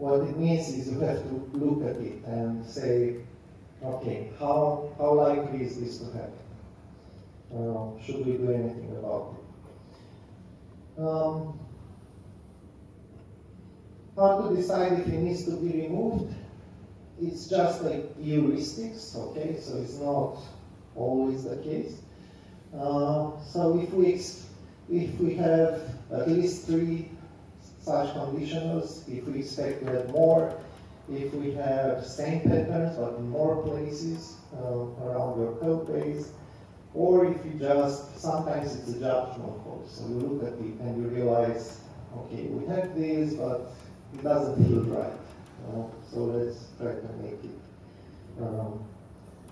what it means is you have to look at it and say, okay, how likely is this to happen? Should we do anything about it? How to decide if it needs to be removed? It's just like heuristics, okay? So it's not always the case. So if we have at least 3 such conditionals, if we expect to have more, if we have same patterns but in more places around your code base, or if you just, sometimes it's a judgment call. So you look at it and you realize, okay, we have this, but it doesn't feel right. So let's try to make it,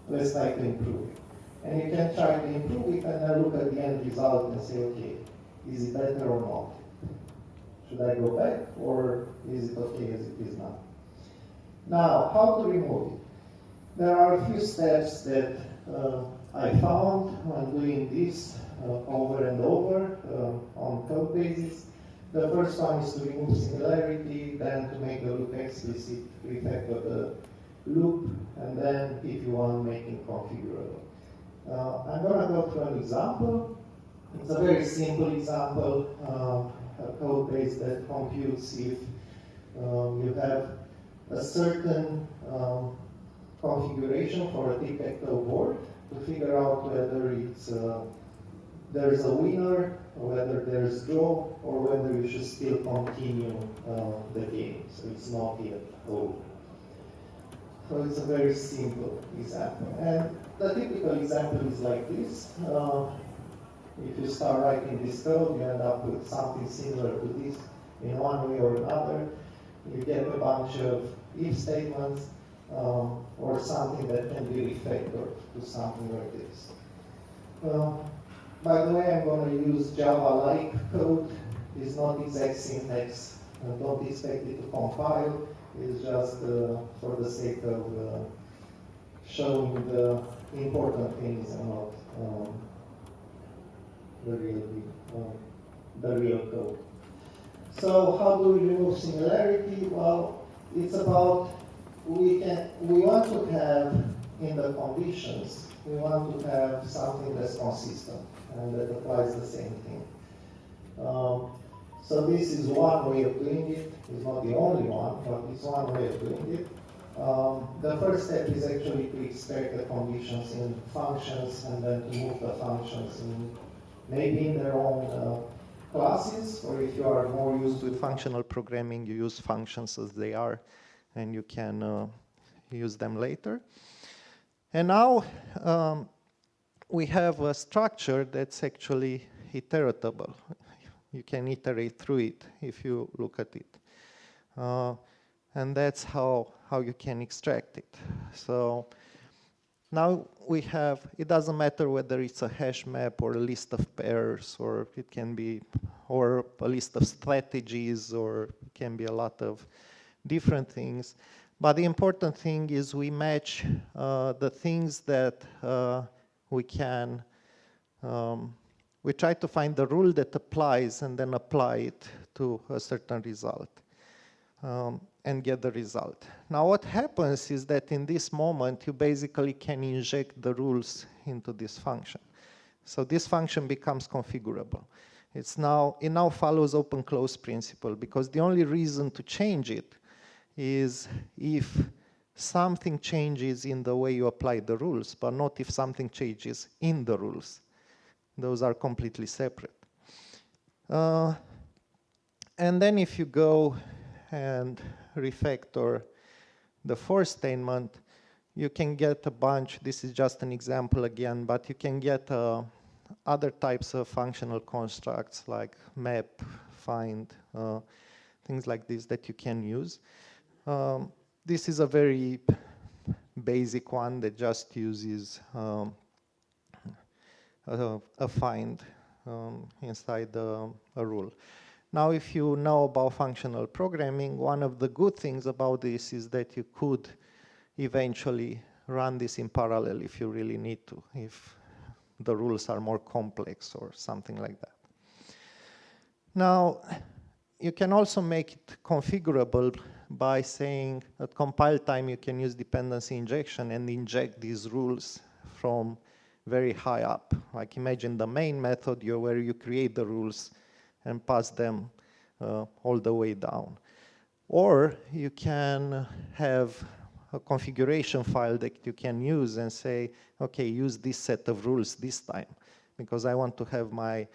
let's try to improve it. And you can try to improve it and then look at the end result and say, okay, is it better or not? Should I go back, or is it okay as it is now? Now, how to remove it? There are a few steps that I found when doing this over and over on code bases. The first one is to remove similarity, then to make the loop explicit, refactor the loop, and then, if you want, make it configurable. I'm going to go through an example. It's a very simple example, a code base that computes if you have a certain configuration for a tic-tac-toe board to figure out whether it's there's a winner, or whether there's draw, or whether you should still continue the game. So it's not yet over. So it's a very simple example. And the typical example is like this. If you start writing this code, you end up with something similar to this in one way or another. You get a bunch of if statements or something that can be refactored to something like this. By the way, I'm going to use Java-like code. It's not exact syntax. Don't expect it to compile. It's just for the sake of showing the important things and not the real code. So how do we remove similarity? Well, it's about we want to have in the conditions, we want to have something that's consistent and that applies the same thing. So this is one way of doing it. It's not the only one, but it's one way of doing it. The first step is actually to extract the conditions in functions and then to move the functions in maybe in their own classes, or if you are more used with functional programming, you use functions as they are, and you can use them later. And now we have a structure that's actually iteratable. You can iterate through it if you look at it. And that's how you can extract it. So now we have, it doesn't matter whether it's a hash map or a list of pairs, or it can be, or a list of strategies, or it can be a lot of different things. But the important thing is we match the things that we can, we try to find the rule that applies and then apply it to a certain result and get the result. Now what happens is that in this moment you basically can inject the rules into this function. So this function becomes configurable. It now follows open-close principle, because the only reason to change it is if something changes in the way you apply the rules, but not if something changes in the rules. Those are completely separate. And then if you go and refactor the for statement, you can get a bunch, this is just an example again, but you can get other types of functional constructs like map, find, things like this that you can use. This is a very basic one that just uses a find inside a rule. Now, if you know about functional programming, one of the good things about this is that you could eventually run this in parallel if you really need to, if the rules are more complex or something like that. Now, you can also make it configurable by saying at compile time you can use dependency injection and inject these rules from very high up. Like imagine the main method where you create the rules and pass them all the way down. Or you can have a configuration file that you can use and say, okay, use this set of rules this time, because I want to have my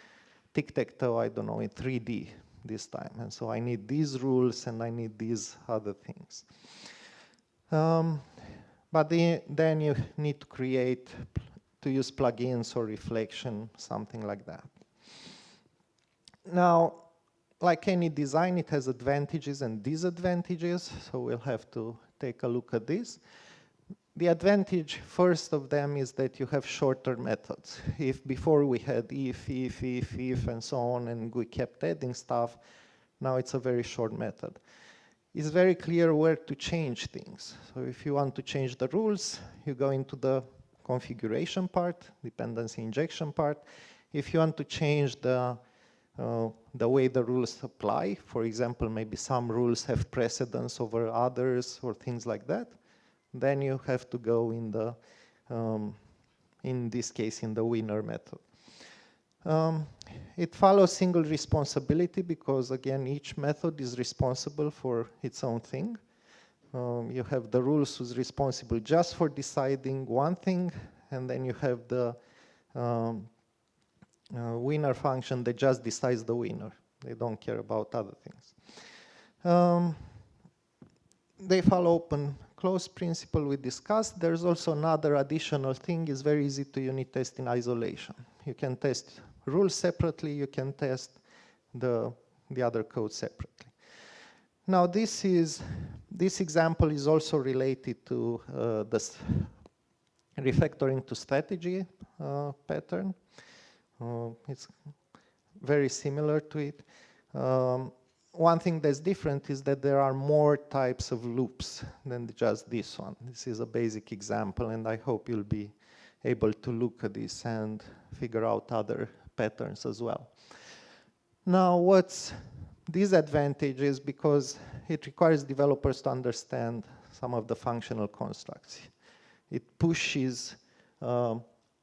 tic-tac-toe, I don't know, in 3D this time. And so I need these rules and I need these other things. But then you need to use plugins or reflection, something like that. Now, like any design, it has advantages and disadvantages, so we'll have to take a look at this. The advantage, first of them, is that you have shorter methods. If before we had if, and so on, and we kept adding stuff, now it's a very short method. It's very clear where to change things. So if you want to change the rules, you go into the configuration part, dependency injection part. If you want to change the way the rules apply, for example, maybe some rules have precedence over others or things like that, then you have to go in the, in this case, in the winner method. It follows single responsibility because, again, each method is responsible for its own thing. You have the rules who's responsible just for deciding one thing, and then you have the winner function that just decides the winner. They don't care about other things. They follow open-close principle we discussed. There's also another additional thing. It's very easy to unit test in isolation. You can test rules separately. You can test the other code separately. Now, this example is also related to the refactoring to strategy pattern. It's very similar to it. One thing that's different is that there are more types of loops than just this one. This is a basic example, and I hope you'll be able to look at this and figure out other patterns as well. Now, what's disadvantage is because it requires developers to understand some of the functional constructs. It pushes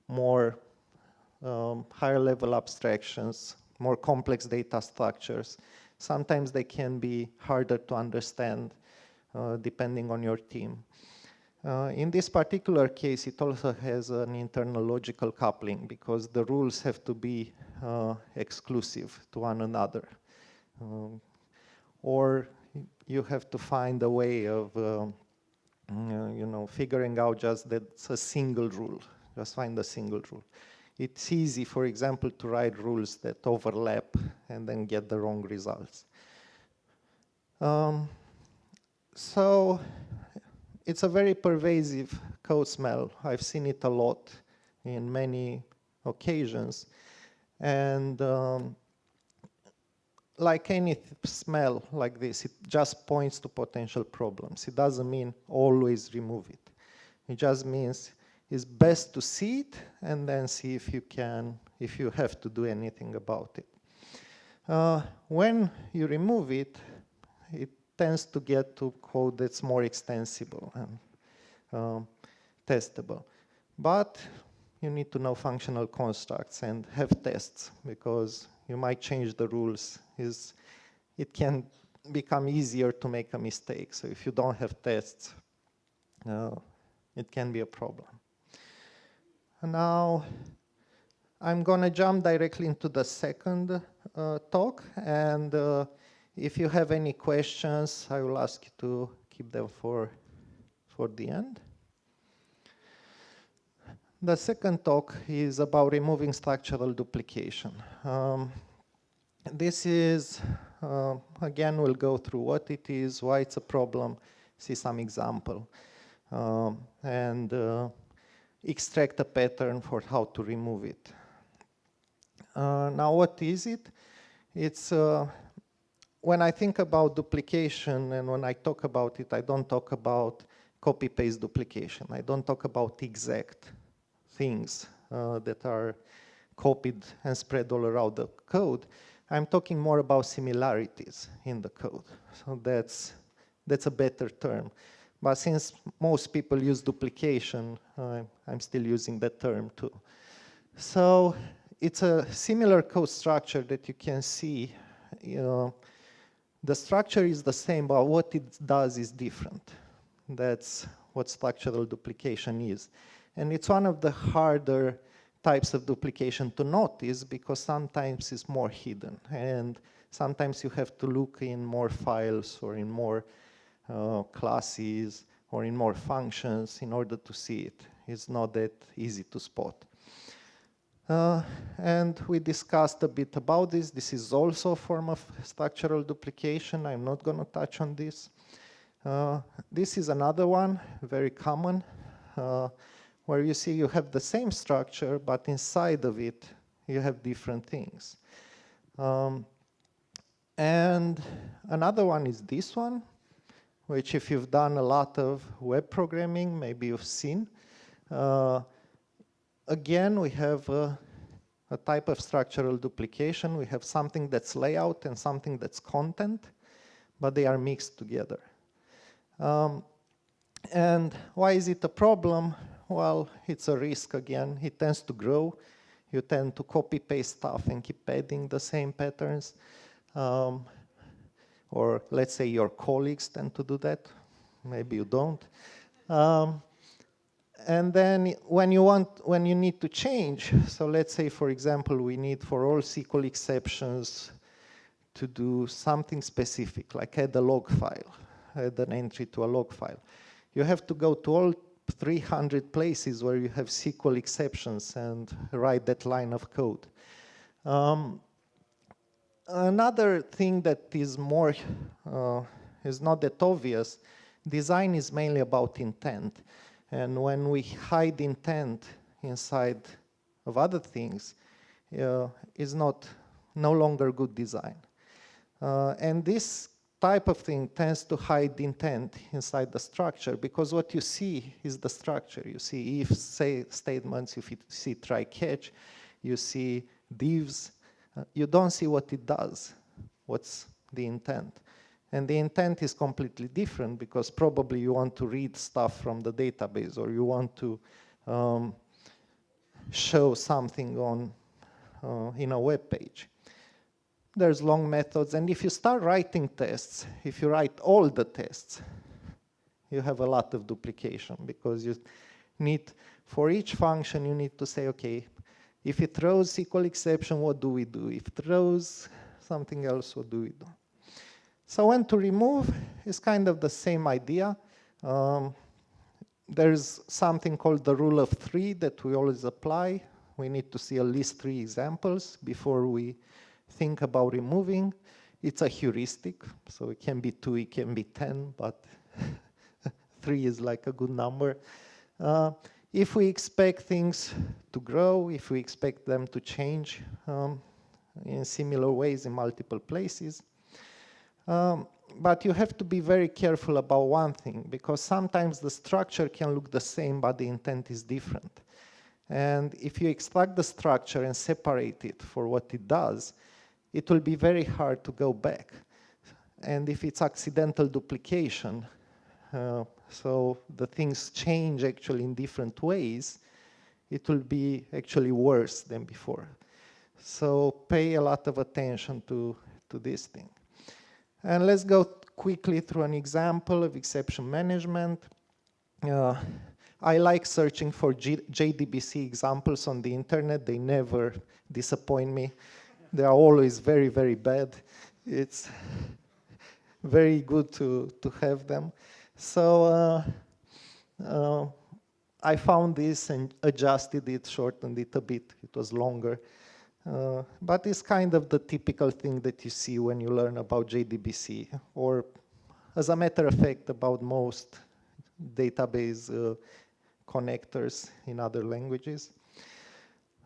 more higher level abstractions, more complex data structures. Sometimes they can be harder to understand depending on your team. In this particular case, it also has an internal logical coupling because the rules have to be exclusive to one another. Or you have to find a way of figuring out just that it's a single rule. Just find a single rule. It's easy, for example, to write rules that overlap and then get the wrong results. So it's a very pervasive code smell. I've seen it a lot in many occasions. And like any smell like this, it just points to potential problems. It doesn't mean always remove it. It just means it's best to see it and then see if you have to do anything about it. When you remove it, it tends to get to code that's more extensible and testable. But you need to know functional constructs and have tests because you might change the rules. It can become easier to make a mistake. So if you don't have tests, it can be a problem. Now, I'm going to jump directly into the second talk. And if you have any questions, I will ask you to keep them for the end. The second talk is about removing structural duplication. This is, again, we'll go through what it is, why it's a problem, see some example, and extract a pattern for how to remove it. Now, what is it? It's, when I think about duplication and when I talk about it, I don't talk about copy-paste duplication. I don't talk about exact things that are copied and spread all around the code. I'm talking more about similarities in the code. So that's a better term. But since most people use duplication, I'm still using that term too. So it's a similar code structure that you can see. The structure is the same, but what it does is different. That's what structural duplication is. And it's one of the harder types of duplication to notice because sometimes it's more hidden. And sometimes you have to look in more files or in more classes or in more functions in order to see it. It's not that easy to spot. And we discussed a bit about this. This is also a form of structural duplication. I'm not going to touch on this. This is another one, very common, where you see you have the same structure, but inside of it, you have different things. And another one is this one, which if you've done a lot of web programming, maybe you've seen. Again, we have a type of structural duplication. We have something that's layout and something that's content, but they are mixed together. And why is it a problem? Well, it's a risk again. It tends to grow. You tend to copy-paste stuff and keep adding the same patterns. Or let's say your colleagues tend to do that. Maybe you don't. And then when you need to change, so let's say, for example, we need for all SQL exceptions to do something specific, like add a log file, add an entry to a log file. You have to go to all 300 places where you have SQL exceptions and write that line of code. Another thing that is more, is not that obvious, design is mainly about intent. And when we hide intent inside of other things, is no longer good design. And this type of thing tends to hide intent inside the structure because what you see is the structure. You see if statements, you see try catch, you see divs. You don't see what it does, what's the intent. And the intent is completely different because probably you want to read stuff from the database or you want to show something on in a web page. There's long methods, and if you start writing tests, if you write all the tests, you have a lot of duplication because you need, for each function, you need to say, okay, if it throws SQL exception, what do we do? If it throws something else, what do we do? So when to remove is kind of the same idea. There's something called the rule of 3 that we always apply. We need to see at least 3 examples before we think about removing. It's a heuristic, so it can be 2, it can be 10, but 3 is like a good number. If we expect things to grow, if we expect them to change in similar ways in multiple places, but you have to be very careful about one thing, because sometimes the structure can look the same, but the intent is different. And if you extract the structure and separate it for what it does, it will be very hard to go back. And if it's accidental duplication, so the things change actually in different ways, it will be actually worse than before. So pay a lot of attention to this thing. And let's go quickly through an example of exception management. I like searching for JDBC examples on the internet. They never disappoint me. They are always very, very bad. It's very good to have them. So I found this and adjusted it, shortened it a bit. It was longer. But it's kind of the typical thing that you see when you learn about JDBC, or as a matter of fact, about most database connectors in other languages.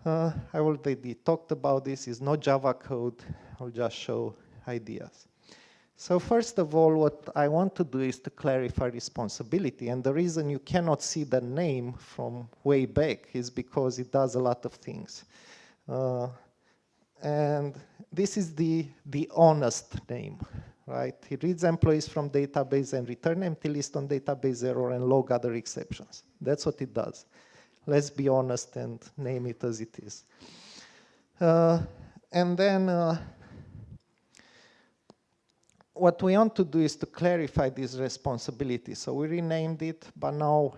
I already talked about this. It's not Java code. I'll just show ideas. So first of all, what I want to do is to clarify responsibility. And the reason you cannot see the name from way back is because it does a lot of things. And this is the honest name, right? It reads employees from database and return empty list on database error and log other exceptions. That's what it does. Let's be honest and name it as it is. And then what we want to do is to clarify this responsibility. So we renamed it, but now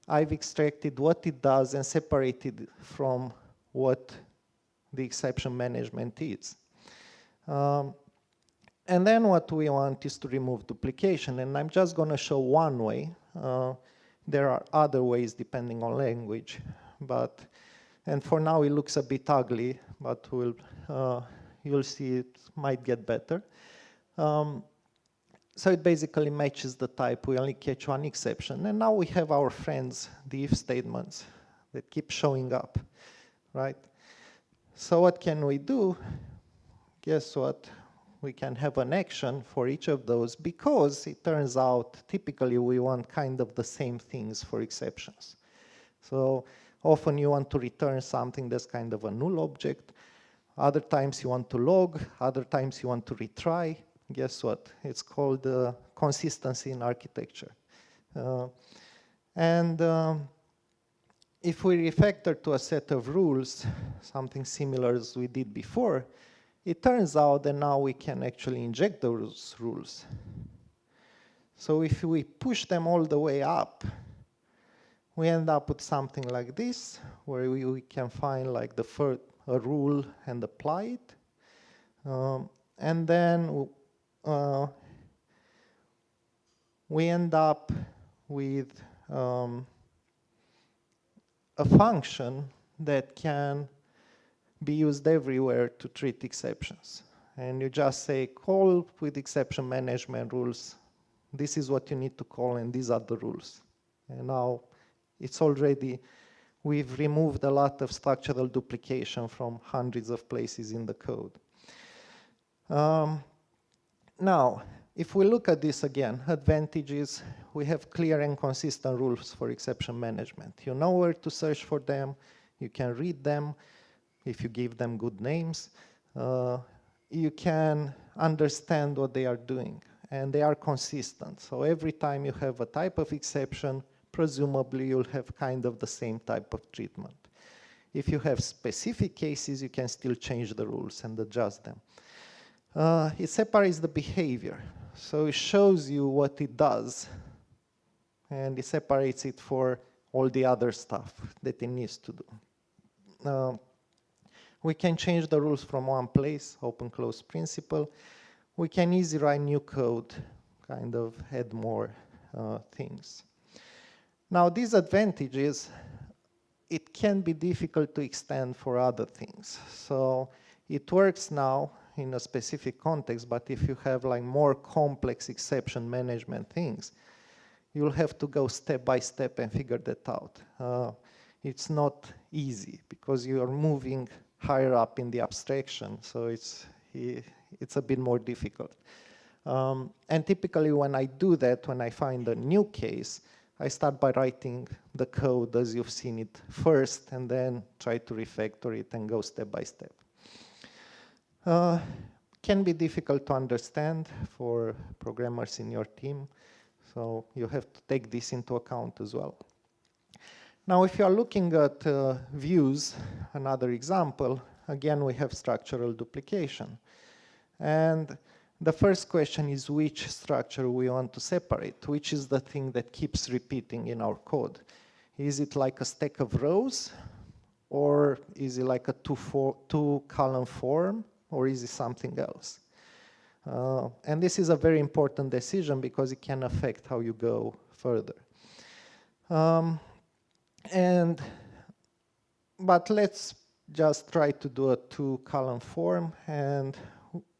I've extracted what it does and separated from what the exception management is. And then what we want is to remove duplication, and I'm just going to show one way. There are other ways depending on language, and for now it looks a bit ugly, but you'll see it might get better. So it basically matches the type. We only catch one exception, and now we have our friends, the if statements, that keep showing up, right? So what can we do? Guess what? We can have an action for each of those, because it turns out typically we want kind of the same things for exceptions. So often you want to return something that's kind of a null object. Other times you want to log. Other times you want to retry. Guess what? It's called consistency in architecture. If we refactor to a set of rules, something similar as we did before, it turns out that now we can actually inject those rules. So if we push them all the way up, we end up with something like this, where we can find like a rule and apply it. And then we end up with a function that can be used everywhere to treat exceptions. And you just say, call with exception management rules. This is what you need to call, and these are the rules. And now it's already, we've removed a lot of structural duplication from hundreds of places in the code. Now, if we look at this again, advantages, we have clear and consistent rules for exception management. You know where to search for them. You can read them if you give them good names. You can understand what they are doing, and they are consistent. So every time you have a type of exception, presumably you'll have kind of the same type of treatment. If you have specific cases, you can still change the rules and adjust them. It separates the behavior. So it shows you what it does, and it separates it for all the other stuff that it needs to do. We can change the rules from one place, open-close principle. We can easily write new code, kind of add more things. Now, these advantages, it can be difficult to extend for other things. So it works now in a specific context, but if you have like more complex exception management things, you'll have to go step by step and figure that out. It's not easy because you are moving higher up in the abstraction, so it's a bit more difficult. And typically when I do that, when I find a new case, I start by writing the code as you've seen it first, and then try to refactor it and go step by step. Can be difficult to understand for programmers in your team, so you have to take this into account as well. Now, if you are looking at views, another example, again, we have structural duplication. And the first question is which structure we want to separate, which is the thing that keeps repeating in our code. Is it like a stack of rows, or is it like a two-column form, or is it something else? And this is a very important decision because it can affect how you go further. But let's just try to do a two-column form, and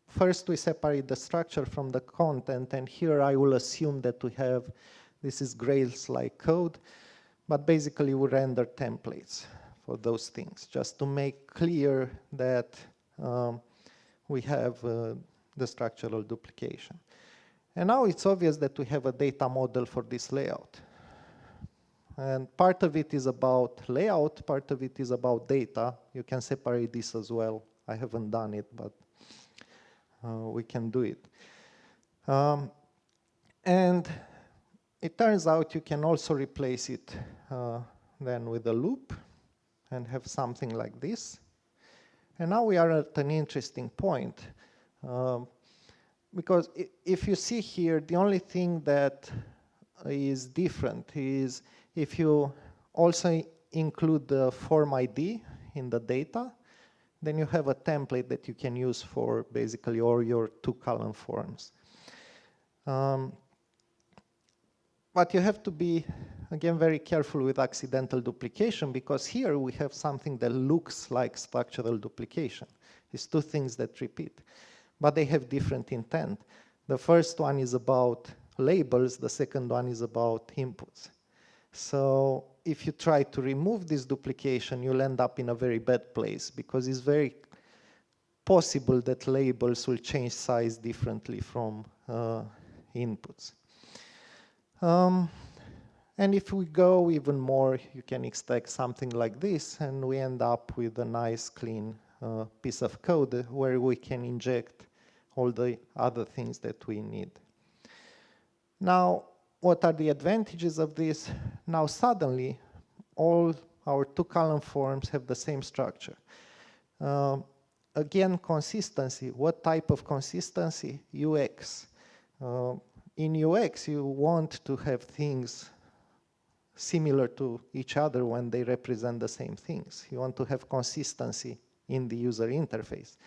first we separate the structure from the content, and here I will assume that we have, this is Grails-like code, but basically we render templates for those things, just to make clear that we have the structural duplication. And now it's obvious that we have a data model for this layout. And part of it is about layout, part of it is about data. You can separate this as well I haven't done it, but we can do it. And it turns out you can also replace it then with a loop and have something like this. And now we are at an interesting point. Because if you see here, the only thing that is different is if you also include the form ID in the data, then you have a template that you can use for basically all your 2-column forms. But you have to be, again, very careful with accidental duplication, because here we have something that looks like structural duplication. It's two things that repeat, but they have different intent. The first one is about labels, the second one is about inputs. So if you try to remove this duplication, you'll end up in a very bad place, because it's very possible that labels will change size differently from inputs. And if we go even more, you can expect something like this, and we end up with a nice, clean piece of code where we can inject all the other things that we need. Now, what are the advantages of this? Now, suddenly, all our 2-column forms have the same structure. Again, consistency. What type of consistency? UX. In UX, you want to have things similar to each other when they represent the same things. You want to have consistency in the user interface.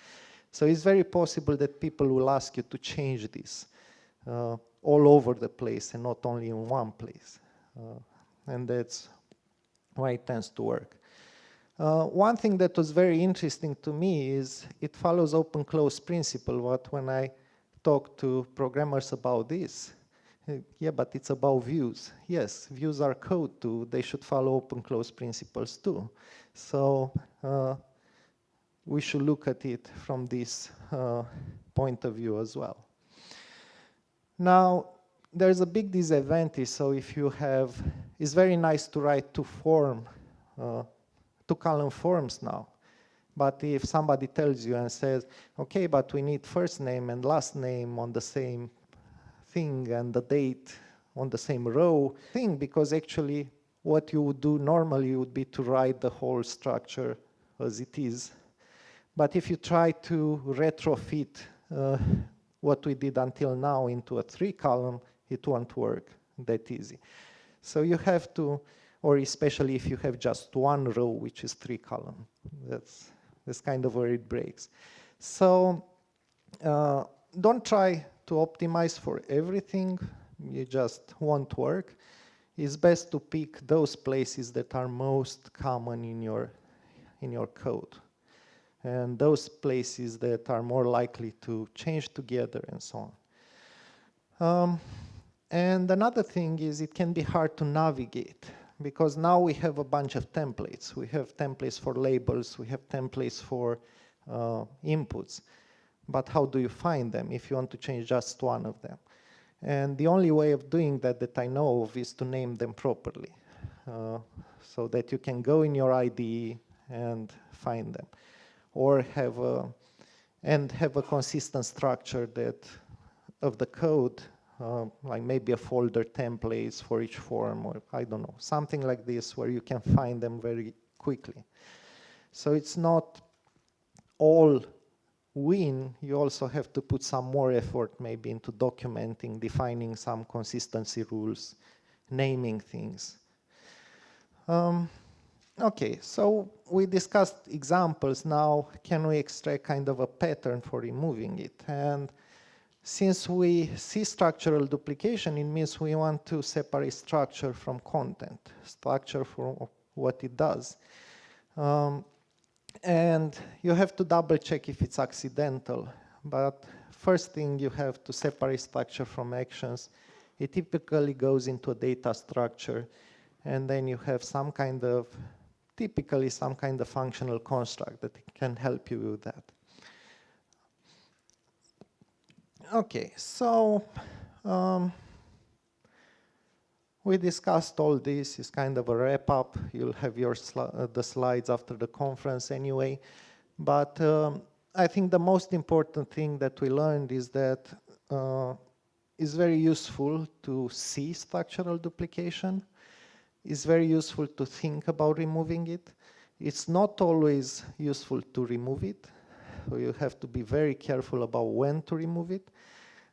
So it's very possible that people will ask you to change this all over the place and not only in one place. And that's why it tends to work. One thing that was very interesting to me is it follows open-close principle, but when I talk to programmers about this, yeah, but it's about views. Yes, views are code too. They should follow open-close principles too. So we should look at it from this point of view as well. Now, there's a big disadvantage. So if you have, it's very nice to write 2-column forms now. But if somebody tells you and says, okay, but we need first name and last name on the same thing and the date on the same row thing, because actually what you would do normally would be to write the whole structure as it is. But if you try to retrofit what we did until now into a 3-column, it won't work that easy. So you have to, or especially if you have just one row, which is 3-column, that's kind of where it breaks. So don't try to optimize for everything. It just won't work. It's best to pick those places that are most common in your code, and those places that are more likely to change together and so on. And another thing is it can be hard to navigate, because now we have a bunch of templates. We have templates for labels, we have templates for inputs. But how do you find them if you want to change just one of them? And the only way of doing that I know of is to name them properly, so that you can go in your IDE and find them, or have a consistent structure that of the code, like maybe a folder templates for each form, or I don't know, something like this where you can find them very quickly. So it's not all win, you also have to put some more effort maybe into documenting, defining some consistency rules, naming things. Okay, so we discussed examples. Now, can we extract kind of a pattern for removing it? And since we see structural duplication, it means we want to separate structure from content, structure from what it does. And you have to double check if it's accidental. But first thing, you have to separate structure from actions. It typically goes into a data structure, and then you have some kind of, typically some kind of functional construct that can help you with that. Okay, so we discussed all this. It's kind of a wrap up. You'll have your the slides after the conference anyway. But I think the most important thing that we learned is that it's very useful to see structural duplication. It's very useful to think about removing it. It's not always useful to remove it. So you have to be very careful about when to remove it.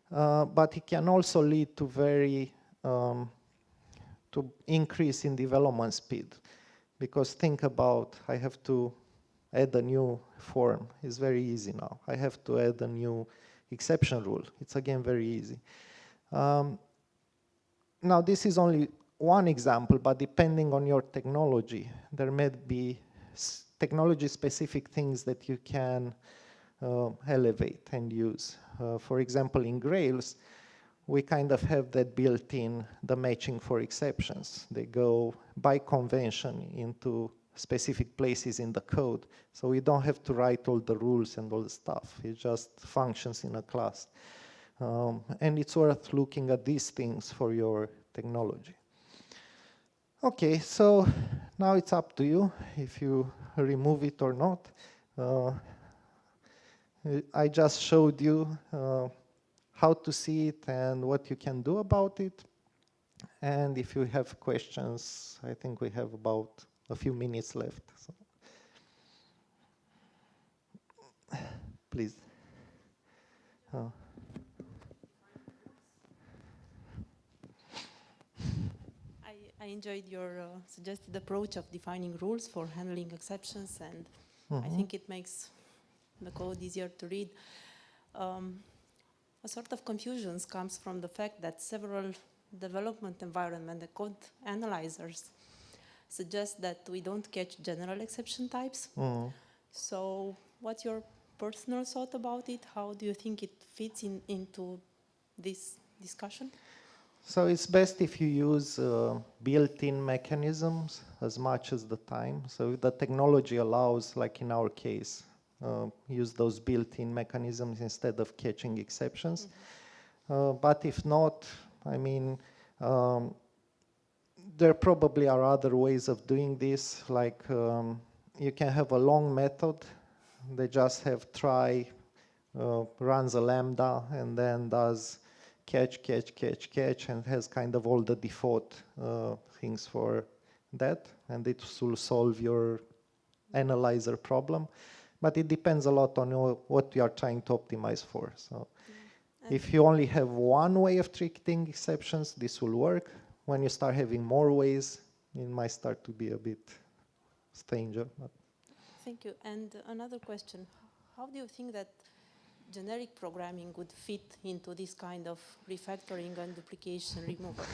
But it can also lead to to increase in development speed. Because think about, I have to add a new form. It's very easy now. I have to add a new exception rule. It's again very easy. Now this is only one example, but depending on your technology, there may be technology-specific things that you can elevate and use. For example, in Grails, we kind of have that built in, the matching for exceptions. They go by convention into specific places in the code, so we don't have to write all the rules and all the stuff. It just functions in a class. And it's worth looking at these things for your technology. Okay, so now it's up to you if you remove it or not. I just showed you how to see it and what you can do about it. And if you have questions, I think we have about a few minutes left. So. Please. I enjoyed your suggested approach of defining rules for handling exceptions, and I think it makes the code easier to read. A sort of confusion comes from the fact that several development environment and code analyzers suggest that we don't catch general exception types. So what's your personal thought about it? How do you think it fits into this discussion? So it's best if you use built-in mechanisms as much as the time. So the technology allows, like in our case, use those built-in mechanisms instead of catching exceptions. But if not, I mean, there probably are other ways of doing this, like you can have a long method. They just have try, runs a lambda, and then does catch, catch, catch, catch, and has kind of all the default things for that, and it will solve your analyzer problem. But it depends a lot on what you are trying to optimize for. So if you only have one way of treating exceptions, this will work. When you start having more ways, it might start to be a bit stranger. Thank you. And another question. How do you think that generic programming would fit into this kind of refactoring and duplication removal?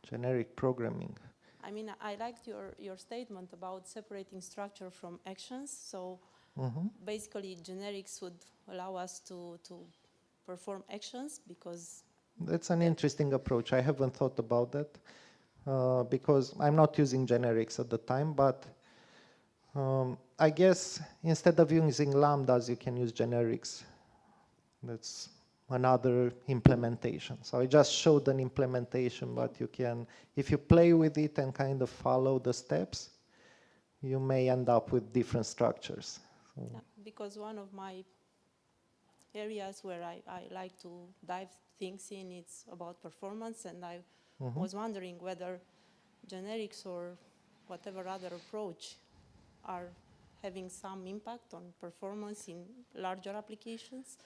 Generic programming. I mean, I liked your statement about separating structure from actions. So basically, generics would allow us to perform actions because... That's an interesting approach. I haven't thought about that because I'm not using generics at the time, but I guess instead of using lambdas, you can use generics. That's another implementation. So I just showed an implementation, but you can, if you play with it and kind of follow the steps, you may end up with different structures. So. Yeah, because one of my areas where I like to dive things in, it's about performance, and I was wondering whether generics or whatever other approach are having some impact on performance in larger applications.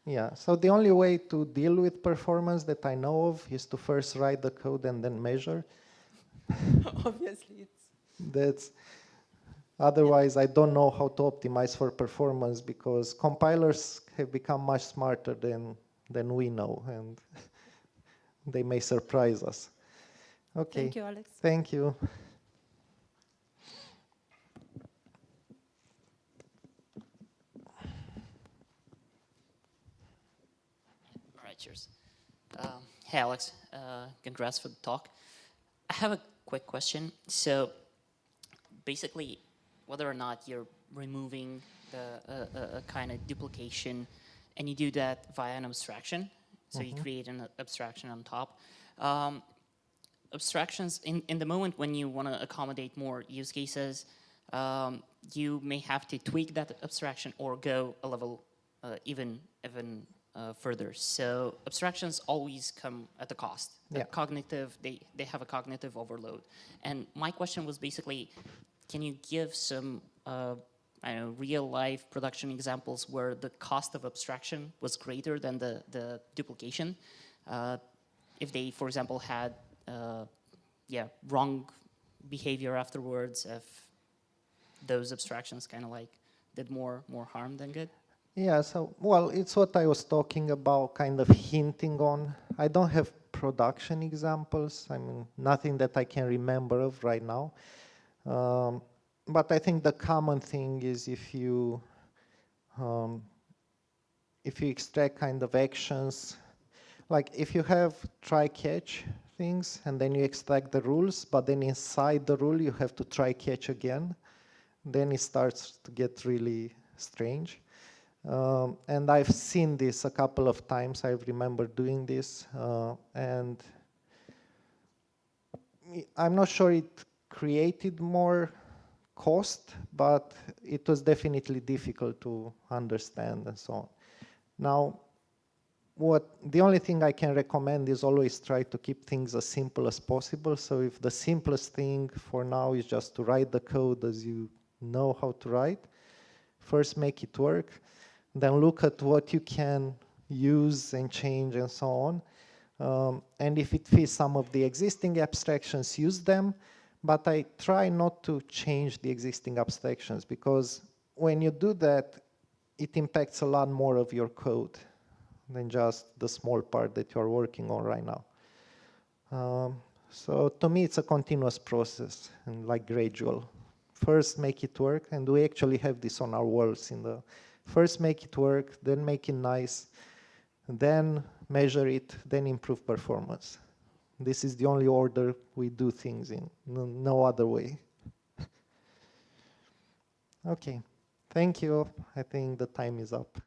Yeah, so the only way to deal with performance that I know of is to first write the code and then measure. Obviously, that's otherwise I don't know how to optimize for performance because compilers have become much smarter than we know, and they may surprise us. Okay. Thank you, Alex. Thank you. All right, cheers. Hey, Alex. Congrats for the talk. I have a quick question. So basically, whether or not you're removing a kind of duplication, and you do that via an abstraction, so you create an abstraction on top. Abstractions, in the moment when you want to accommodate more use cases, you may have to tweak that abstraction or go a level even further. So abstractions always come at a cost. Yeah. Cognitive, they have a cognitive overload. And my question was basically, can you give some I don't know, real life production examples where the cost of abstraction was greater than the duplication? If they, for example, had wrong behavior afterwards, if those abstractions kind of like did more harm than good? Yeah, so, well, it's what I was talking about, kind of hinting on. I don't have production examples. I mean, nothing that I can remember of right now. But I think the common thing is if you extract kind of actions, like if you have try-catch things and then you extract the rules, but then inside the rule you have to try-catch again, then it starts to get really strange. And I've seen this a couple of times. I remember doing this, and I'm not sure it created more cost, but it was definitely difficult to understand and so on. Now, the only thing I can recommend is always try to keep things as simple as possible. So if the simplest thing for now is just to write the code as you know how to write, first make it work, then look at what you can use and change and so on. And if it fits some of the existing abstractions, use them. But I try not to change the existing abstractions, because when you do that, it impacts a lot more of your code than just the small part that you're working on right now. So to me, it's a continuous process and like gradual. First, make it work, and we actually have this on our walls. First, make it work, then make it nice, then measure it, then improve performance. This is the only order we do things in, no other way. Okay, thank you. I think the time is up.